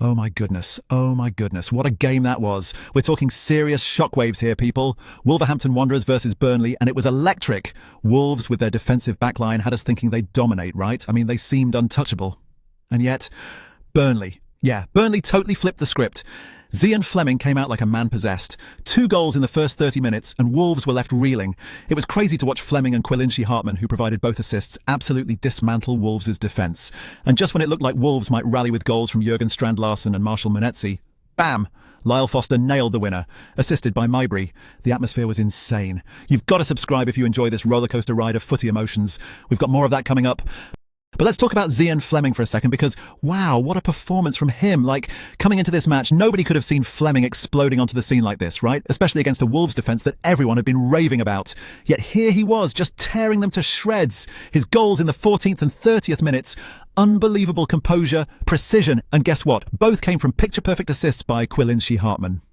Oh my goodness. Oh my goodness. What a game that was. We're talking serious shockwaves here, people. Wolverhampton Wanderers versus Burnley, and it was electric. Wolves, with their defensive backline, had us thinking they'd dominate, right? I mean, they seemed untouchable. And yet, Burnley. Yeah, Burnley totally flipped the script. Zian Flemming came out like a man possessed. 2 goals in the first 30 minutes, and Wolves were left reeling. It was crazy to watch Flemming and Hartman, who provided both assists, absolutely dismantle Wolves' defence. And just when it looked like Wolves might rally with goals from Jurgen Strand-Larsen and Marshall Munetzi, bam! Lyle Foster nailed the winner, assisted by Mybri. The atmosphere was insane. You've got to subscribe if you enjoy this rollercoaster ride of footy emotions. We've got more of that coming up. But let's talk about Zian Flemming for a second, because wow, what a performance from him. Like, coming into this match, nobody could have seen Flemming exploding onto the scene like this, right? Especially against a Wolves defence that everyone had been raving about. Yet here he was, just tearing them to shreds. His goals in the 14th and 30th minutes, unbelievable composure, precision, and guess what? Both came from picture-perfect assists by Hartman.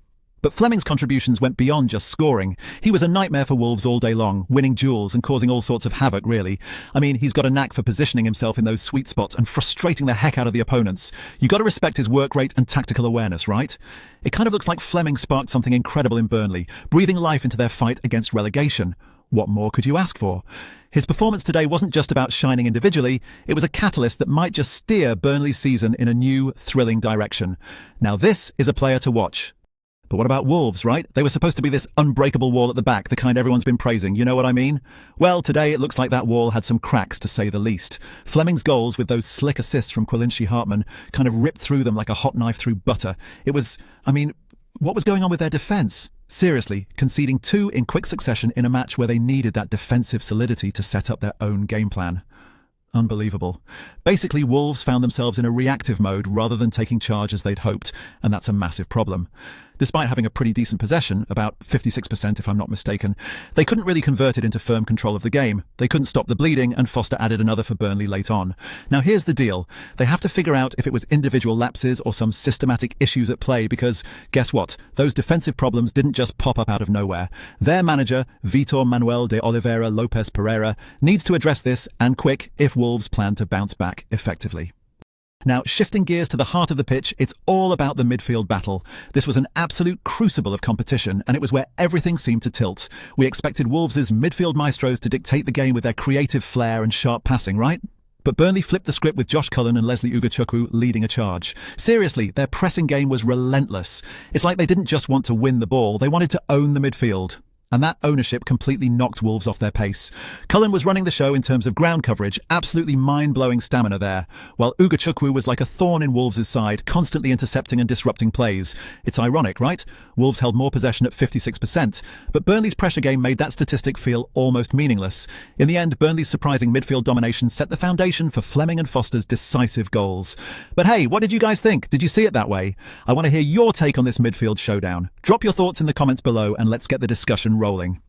But Flemming's contributions went beyond just scoring. He was a nightmare for Wolves all day long, winning duels and causing all sorts of havoc, really. I mean, he's got a knack for positioning himself in those sweet spots and frustrating the heck out of the opponents. You got to respect his work rate and tactical awareness, right? It kind of looks like Flemming sparked something incredible in Burnley, breathing life into their fight against relegation. What more could you ask for? His performance today wasn't just about shining individually, it was a catalyst that might just steer Burnley's season in a new, thrilling direction. Now this is a player to watch. But what about Wolves, right? They were supposed to be this unbreakable wall at the back, the kind everyone's been praising, you know what I mean? Well, today it looks like that wall had some cracks, to say the least. Flemming's goals, with those slick assists from Hartman, kind of ripped through them like a hot knife through butter. What was going on with their defence? Seriously, conceding 2 in quick succession in a match where they needed that defensive solidity to set up their own game plan. Unbelievable. Basically, Wolves found themselves in a reactive mode rather than taking charge as they'd hoped, and that's a massive problem. Despite having a pretty decent possession, about 56% if I'm not mistaken, they couldn't really convert it into firm control of the game. They couldn't stop the bleeding, and Foster added another for Burnley late on. Now here's the deal. They have to figure out if it was individual lapses or some systematic issues at play, because guess what? Those defensive problems didn't just pop up out of nowhere. Their manager, Vitor Manuel de Oliveira Lopez Pereira, needs to address this, and quick, if Wolves plan to bounce back effectively. Now, shifting gears to the heart of the pitch, it's all about the midfield battle. This was an absolute crucible of competition, and it was where everything seemed to tilt. We expected Wolves' midfield maestros to dictate the game with their creative flair and sharp passing, right? But Burnley flipped the script with Josh Cullen and Leslie Ugachukwu leading a charge. Seriously, their pressing game was relentless. It's like they didn't just want to win the ball, they wanted to own the midfield. And that ownership completely knocked Wolves off their pace. Cullen was running the show in terms of ground coverage, absolutely mind-blowing stamina there, while Ugachukwu was like a thorn in Wolves' side, constantly intercepting and disrupting plays. It's ironic, right? Wolves held more possession at 56%, but Burnley's pressure game made that statistic feel almost meaningless. In the end, Burnley's surprising midfield domination set the foundation for Flemming and Foster's decisive goals. But hey, what did you guys think? Did you see it that way? I want to hear your take on this midfield showdown. Drop your thoughts in the comments below and let's get the discussion rolling.